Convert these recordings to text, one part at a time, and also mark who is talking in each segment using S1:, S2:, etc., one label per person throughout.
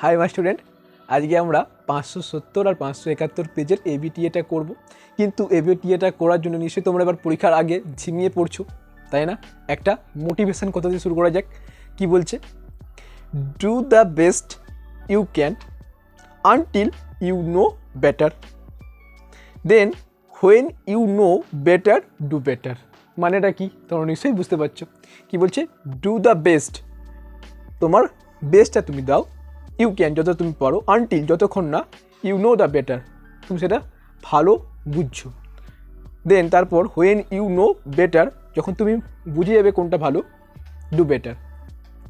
S1: Hi my student, আজকে আমরা 570 আর 571 পেজের এবিটিএটা করব। কিন্তু এবিটিএটা করার জন্য নিশ্চয়ই তোমরা এবার পরীক্ষার আগে ঝিমিয়ে পড়ছো, তাই না? একটা মোটিভেশন কথা দিয়ে শুরু করা যাক। কি বলছে? Do the best you can until you know better, then when you know better do better. মানেটা কি তোমরা নিশ্চয়ই বুঝতে পারছো। কি বলছে? ডু দ্য বেস্ট, তোমার বেস্টটা তুমি দাও, ইউ ক্যান যত তুমি পারো, আনটিল যতক্ষণ না ইউ নো দ্য বেটার, তুমি সেটা ভালো বুঝছো। দেন তারপর হোয়েন ইউ নো বেটার, যখন তুমি বুঝে যাবে কোনটা ভালো, ডু বেটার,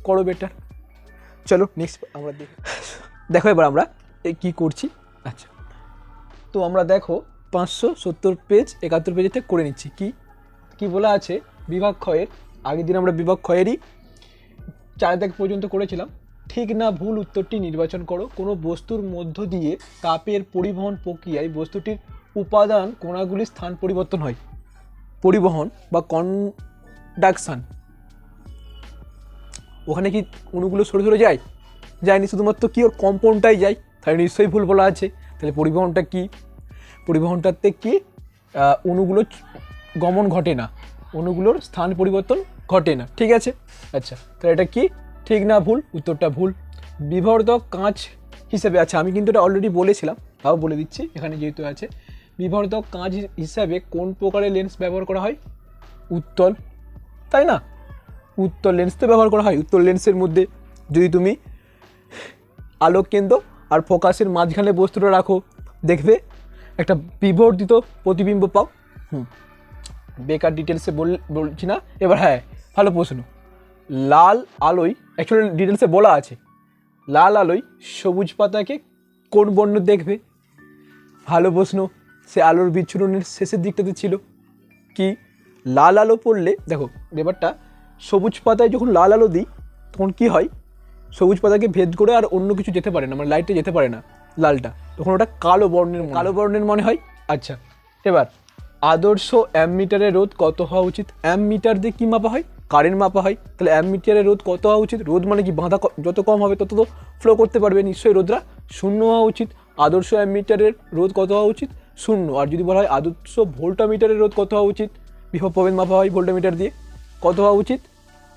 S1: করো বেটার। চলো নেক্সট আমরা দেখো এবার আমরা কী করছি। আচ্ছা, তো আমরা দেখো 570 পেজ 71 পেজেতে করে নিচ্ছি। কি বলা আছে? বিভাগ ক্ষয়ের আগের দিন আমরা বিভাগ ক্ষয়েরই 4 দাগ পর্যন্ত করেছিলাম। ঠিক না ভুল উত্তরটি নির্বাচন করো। কোনো বস্তুর মধ্য দিয়ে তাপের পরিবহন প্রক্রিয়ায় বস্তুটির উপাদান কণাগুলির স্থান পরিবর্তন হয়। পরিবহন বা কন্ডাকশান, ওখানে কি অণুগুলো সরে সরে যায়? যায়নি, শুধুমাত্র কি ওর কম্পাউন্ডটাই যায়। তাহলে নিশ্চয়ই ভুল বলা আছে। তাহলে পরিবহনটা কি? পরিবহনটাতে কি অণুগুলো গমন ঘটে না, অণুগুলোর স্থান পরিবর্তন ঘটে না। ঠিক আছে, আচ্ছা, তাহলে এটা কি ঠিক না ভুল? উত্তরটা ভুল। বিবর্ধক কাঁচ হিসেবে, আচ্ছা আমি কিন্তু এটা অলরেডি বলেছিলাম, তাও বলে দিচ্ছি এখানে যেহেতু আছে। বিবর্ধক কাঁচ হিসাবে কোন প্রকারের লেন্স ব্যবহার করা হয়? উত্তল, তাই না? উত্তল লেন্স তো ব্যবহার করা হয়। উত্তল লেন্সের মধ্যে যদি তুমি আলোক কেন্দ্র আর ফোকাসের মাঝখানে বস্তুটা রাখো, দেখবে একটা বিবর্ধিত প্রতিবিম্ব পাও। বেকার ডিটেলসে বলছি না এবার। হ্যাঁ, ভালো প্রশ্ন। লাল আলোয়, অ্যাকচুয়ালি ডিটেলসে বলা আছে, লাল আলোয় সবুজ পাতাকে কোন বর্ণ দেখবে? ভালো প্রশ্ন। সে আলোর বিচ্ছুরণের শেষের দিকটাতে ছিল। কি লাল আলো পড়লে, দেখো ব্যাপারটা, সবুজ পাতায় যখন লাল আলো দিই তখন কি হয়? সবুজ পাতাকে ভেদ করে আর অন্য কিছু যেতে পারে না, মানে লাইটে যেতে পারে না লালটা, তখন ওটা কালো বর্ণের মনে হয়। আচ্ছা, এবার আদর্শ অ্যামমিটারের রোধ কত হওয়া উচিত? অ্যামমিটার দিয়ে কী মাপা হয়? কারেন্ট মাপা হয়। তাহলে অ্যামমিটারের রোধ কত হওয়া উচিত? রোধ মানে কি, বাঁধা যত কম হবে তত তো ফ্লো করতে পারবে, নিশ্চয়ই রোধটা 0 হওয়া উচিত। আদর্শ অ্যামমিটারের রোধ কত হওয়া উচিত? 0। আর যদি বলা হয় আদর্শ ভোল্টামিটারের রোধ কত হওয়া উচিত? বিভব প্রভেদ মাপা হয় ভোল্টামিটার দিয়ে, কত হওয়া উচিত?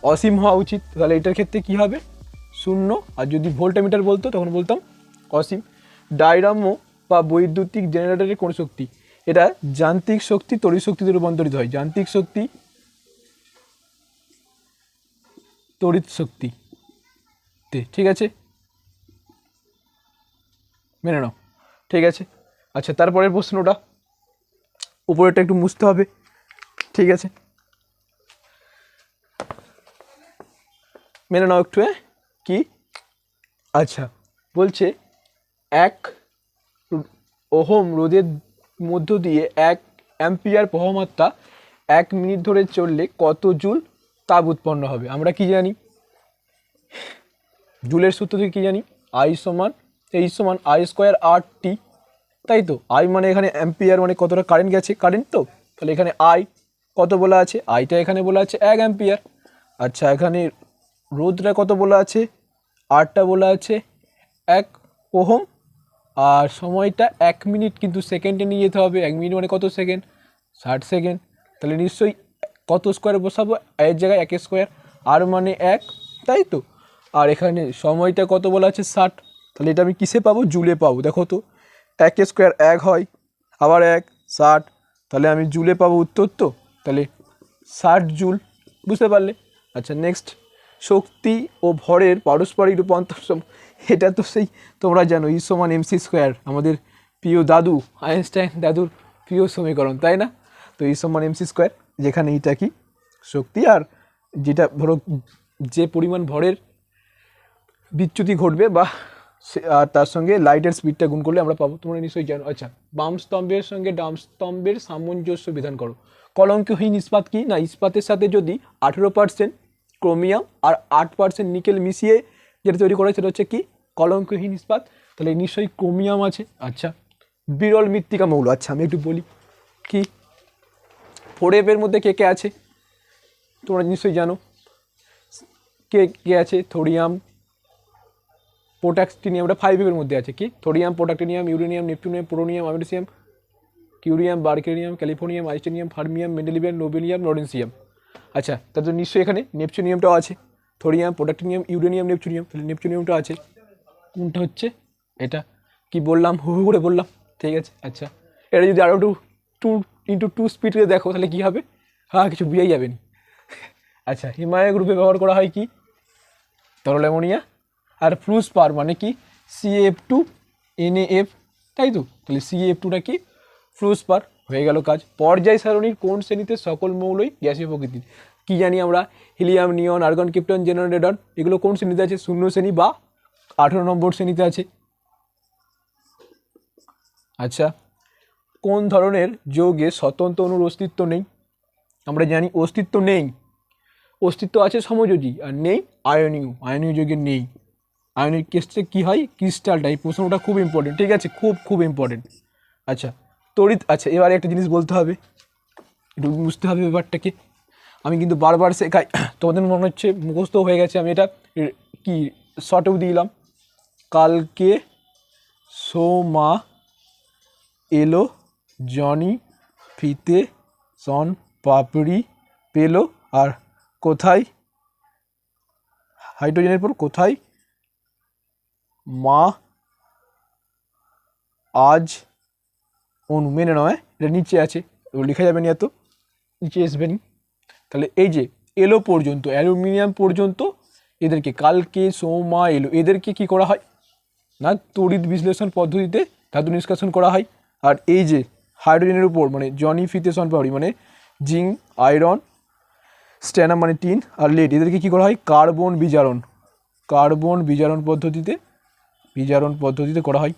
S1: অসীম হওয়া উচিত। তাহলে এটার ক্ষেত্রে কী হবে? 0। আর যদি ভোল্টামিটার বলতো তখন বলতাম অসীম। ডায়নামো বা বৈদ্যুতিক জেনারেটরের কোন শক্তি? এটা যান্ত্রিক শক্তি তড়িৎ শক্তিতে রূপান্তরিত হয়। যান্ত্রিক শক্তি তড়িৎ শক্তিতে, ঠিক আছে, মেনে নাও। ঠিক আছে, আচ্ছা, তারপরের প্রশ্নটা, উপরেরটা একটু মুছতে হবে। ঠিক আছে, মেনে নাও একটু। হ্যাঁ, কি? আচ্ছা, বলছে 1 ওহম রোধের মধ্য দিয়ে 1 অ্যাম্পিয়ার প্রবাহমাত্রা 1 মিনিট ধরে চললে কত জুল তাপ উৎপন্ন হবে? আমরা কি জানি? জুলের সূত্র থেকে কী জানি? আই সমান আই স্কোয়ার আর টি, তাই তো। আই মানে এখানে অ্যাম্পিয়ার, মানে কতটা কারেন্ট গেছে, কারেন্ট তো। তাহলে এখানে আই কত বলা আছে? আইটা এখানে বলা আছে 1 অ্যাম্পিয়ার। আচ্ছা, এখানে রোধটা কত বলা আছে? আরটা বলা আছে 1 ওহম। আর সময়টা 1 মিনিট, কিন্তু সেকেন্ডে নিয়ে যেতে হবে। 1 মিনিট মানে কত সেকেন্ড? 60 সেকেন্ড। তাহলে নিশ্চয়ই কত স্কোয়ার বসাবো? এর জায়গায় 1 স্কোয়ার, আর মানে 1, তাই তো। আর এখানে সময়টা কত বলা আছে? 60। তাহলে এটা আমি কিসে পাবো? জুলে পাবো। দেখো তো, 1 স্কোয়ার 1 হয়, আবার 1 60, তাহলে আমি জুলে পাবো উত্তর তো। তাহলে 60 জুল, বুঝতে পারলে? আচ্ছা, নেক্সট, শক্তি ও ভরের পারস্পরিক রূপান্তর। এটা তো সেই তোমরা জানো, ই সমান এমসি স্কোয়ার, আমাদের প্রিয় দাদু আইনস্টাইন দাদুর প্রিয় সমীকরণ, তাই না? তো ই সমান এমসি স্কোয়ার, যেখানে এটা কি শক্তি, আর যেটা ধরো যে পরিমাণ ভরের বিচ্যুতি ঘটবে বা আর তার সঙ্গে লাইটের স্পিডটা গুণ করলে আমরা পাবো, তোমরা নিশ্চয়ই জানো। আচ্ছা, বাম স্তম্ভের সঙ্গে ডাম স্তম্ভের সামঞ্জস্য বিধান করো। কলঙ্কহীন ইস্পাত কি? না, ইস্পাতের সাথে যদি 18% ক্রোমিয়াম আর 8% নিকেল মিশিয়ে যেটা তৈরি করে সেটা হচ্ছে কি কলঙ্কহীন ইস্পাত। তাহলে নিশ্চয়ই ক্রোমিয়াম আছে। আচ্ছা, বিরল মৃত্তিকা মৌল, আচ্ছা আমি একটু বলি কি 4F-এর মধ্যে কে কে আছে তোমরা নিশ্চয়ই জানো। কে কে আছে? থোরিয়াম, প্রোটাক্টিনিয়ামটা 5F-এর মধ্যে আছে কি thorium, protactinium, uranium, neptunium, polonium, americium, curium, berkelium, californium, einsteinium, fermium, mendelevium, nobelium, lawrencium. আচ্ছা, তাদের নিশ্চয়ই এখানে নেপচুনিয়ামটাও আছে, থোরিয়াম, প্রোটাক্টিনিয়াম, ইউরেনিয়াম, নেপচুনিয়াম, তাহলে নেপচুনিয়ামটা আছে। কোনটা হচ্ছে এটা কি বললাম, হু হু করে বললাম, ঠিক আছে। আচ্ছা, এটা যদি আরও 2 স্পিডে দেখো তাহলে কী হবে, হ্যাঁ কিছু বুঝাই যাবে না। আচ্ছা, হিমালয় গ্রুপে ব্যবহার করা হয় কি তরল অ্যামোনিয়া, আর ফ্লুসপার মানে কি CF2NaF, তাই তো, তাহলে CF2টা কি ফ্লুসপার, হয়ে গেল কাজ। পর্যায় সারণীর কোন শ্রেণীতে সকল মৌলই গ্যাসীয় প্রকৃতির, কি জানি আমরা হিলিয়াম, নিয়ন, আর্গন, ক্রিপ্টন, জেনন, রেডন, এগুলো কোন শ্রেণীতে আছে, 0 শ্রেণী বা 18 নম্বর শ্রেণীতে আছে। আচ্ছা, কোন ধরনের যৌগে স্বতন্ত্র অণুর অস্তিত্ব নেই, আমরা জানি অস্তিত্ব নেই, অস্তিত্ব আছে সমযোজী আর নেই আয়নীয়, আয়নীয় যৌগের নেই। আয়নিক কেসে কী হয়, ক্রিস্টালটা, এই প্রশ্নটা খুব ইম্পর্টেন্ট, ঠিক আছে, খুব ইম্পর্টেন্ট। আচ্ছা, তড়িৎ, আচ্ছা এবারে একটা জিনিস বলতে হবে, একটু বুঝতে হবে ব্যাপারটাকে, আমি কিন্তু বারবার শেখাই, তোমাদের মনে হচ্ছে মুখস্থ হয়ে গেছে, আমি এটা কি শর্টেও দিলাম, কালকে সোমা এলো, জনি ফিতে সন পাপড়ি পেলো, আর কোথায় হাইড্রোজেনের পর কোথায় মা আজ অনু, মেনে নয় এটা নিচে আছে, লেখা যাবে না, এত নিচে আসবে নি। তাহলে এই যে এলো পর্যন্ত, অ্যালুমিনিয়াম পর্যন্ত, এদেরকে কালকে সোমা এলো, এদেরকে কি করা হয় না তড়িৎ বিশ্লেষণ পদ্ধতিতে ধাতু নিষ্কাশন করা হয়। আর এই যে হাইড্রোজেনের উপর মানে জনি ফিতে সন পাপড়ি মানে জিঙ্ক, আয়রন, স্ট্যানাম মানে টিন, আর লেড, এদেরকে কী করা হয় কার্বন বিজারণ পদ্ধতিতে করা হয়,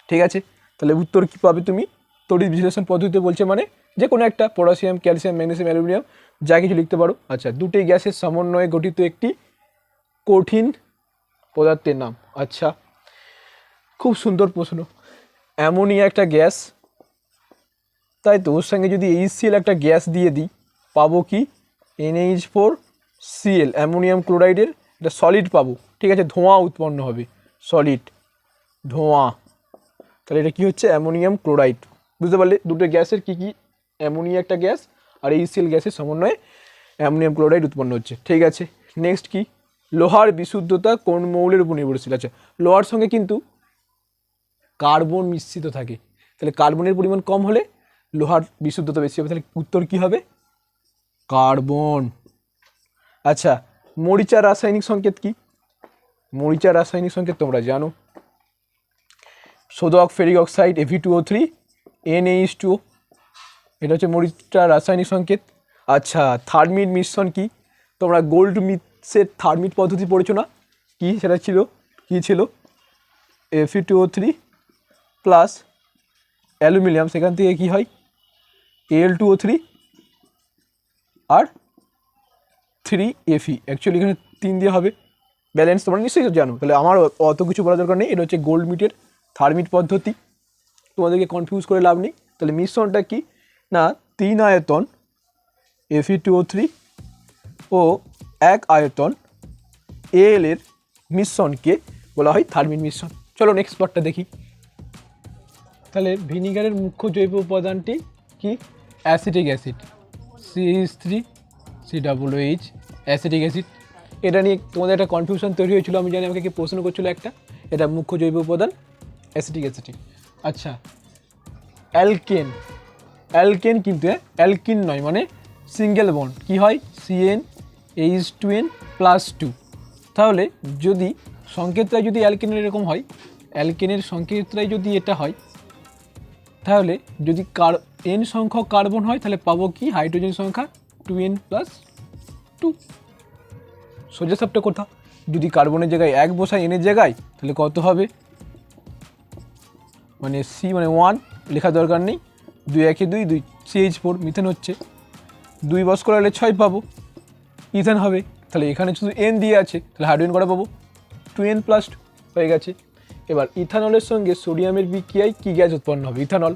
S1: ঠিক আছে। তাহলে উত্তর কী পাবে তুমি, তড়িৎ বিশ্লেষণ পদ্ধতিতে বলছে মানে যে কোনো একটা পটাশিয়াম, ক্যালসিয়াম, ম্যাগনেসিয়াম, অ্যালুমিনিয়াম যা কিছু লিখতে পারো। আচ্ছা, দুটি গ্যাসের সমন্বয়ে গঠিত একটি কঠিন পদার্থের নাম, আচ্ছা খুব সুন্দর প্রশ্ন। অ্যামোনিয়া একটা গ্যাস, তাই তো, ওর সঙ্গে যদি HCl একটা গ্যাস দিয়ে দিই পাবো কি NH4Cl, অ্যামোনিয়াম ক্লোরাইডের এটা সলিড পাবো, ঠিক আছে, ধোঁয়া উৎপন্ন হবে, সলিড ধোঁয়া, তাহলে এটা কী হচ্ছে অ্যামোনিয়াম ক্লোরাইড। বুঝতে পারলে দুটো গ্যাসের কী কী, অ্যামোনিয়া একটা গ্যাস আর HCl গ্যাসের সমন্বয়ে অ্যামোনিয়াম ক্লোরাইড উৎপন্ন হচ্ছে, ঠিক আছে। নেক্সট কি, লোহার বিশুদ্ধতা কোন মৌলের উপর নির্ভরশীল, আচ্ছা লোহার সঙ্গে কিন্তু কার্বন মিশ্রিত থাকে, তাহলে কার্বনের পরিমাণ কম হলে লোহার বিশুদ্ধতা বেশি হবে, তাহলে উত্তর কী হবে কার্বন। আচ্ছা, মরিচার রাসায়নিক সংকেত কি, মরিচার রাসায়নিক সংকেত তোমরা জানো, সোদক ফেরিক অক্সাইড Fe2O3 NaH2O, এটা হচ্ছে মরিচার রাসায়নিক সংকেত। আচ্ছা, থার্মিট মিশ্রণ কি, তোমরা গোল্ড মিক্সের থার্মিট পদ্ধতি পড়েছো না, কি সেটা ছিল, কি ছিল Fe2O3 প্লাস অ্যালুমিনিয়াম, সেখান থেকে কি হয় Al2O3 আর 3Fe, অ্যাকচুয়ালি এখানে 3 দিয়ে হবে, ব্যালেন্স তোমরা নিশ্চয়ই জানো, তাহলে আমার অত কিছু বলার দরকার নেই, এটা হচ্ছে গোল্ড মিটের থার্মিট পদ্ধতি, তোমাদেরকে কনফিউজ করে লাভ নেই। তাহলে মিশ্রণটা কি না 3 আয়তন Fe2O3 ও 1 আয়তন Al এর মিশ্রণকে বলা হয় থার্মিট মিশ্রণ। চলো নেক্সট পার্টটা দেখি। তাহলে ভিনিগারের মুখ্য জৈব উপাদানটি কি, acetic acid, CH3COOH, acetic acid. এটা নিয়ে তোমাদের একটা কনফিউশন তৈরি হয়েছিল, আমি জানি আমাকে কি প্রশ্ন করছিল একটা, এটা মুখ্য জৈব উপাদান অ্যাসিটিক অ্যাসিড। আচ্ছা, অ্যালকেন কিন্তু অ্যালকিন নয়, মানে সিঙ্গেল বন্ড কি হয় CnH2n+2, তাহলে যদি সংকেতটাই যদি অ্যালকেনের এরকম হয়, অ্যালকেনের সংকেতটাই যদি এটা হয়, তাহলে যদি n সংখ্যক কার্বন হয় তাহলে পাবো কি হাইড্রোজেন সংখ্যা 2n+2, সোজা সাপটা কথা, যদি কার্বনের জায়গায় 1 বসাই n এর জায়গায় তাহলে কত হবে, মানে C মানে 1 লেখা দরকার নেই, 2 1 2 2 CH4 মিথেন হচ্ছে, 2 বস করালে 6 পাবো, ইথেন হবে, তাহলে এখানে শুধু n দিয়ে আছে, তাহলে হাইড্রোজেন করা পাবো 2n+2 হয়ে গেছে। এবার ইথানলের সঙ্গে সোডিয়ামের বিক্রিয়ায় কী গ্যাস উৎপন্ন হবে, ইথানল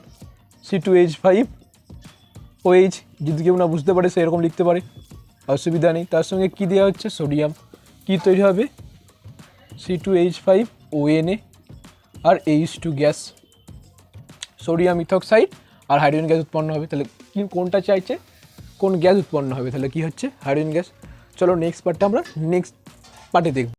S1: C2H5OH, যদি কেউ না বুঝতে পারে সে এরকম লিখতে পারে, অসুবিধা নেই। তার সঙ্গে কী দেওয়া হচ্ছে সোডিয়াম, কী তৈরি হবে C2H5ONA আর H2 গ্যাস, সোডিয়াম ইথক্সাইড আর হাইড্রোজেন গ্যাস উৎপন্ন হবে। তাহলে কি কোনটা চাইছে, কোন গ্যাস উৎপন্ন হবে, তাহলে কি হচ্ছে হাইড্রোজেন গ্যাস। চলো নেক্সট পার্টটা আমরা নেক্সট পার্টে দেখব।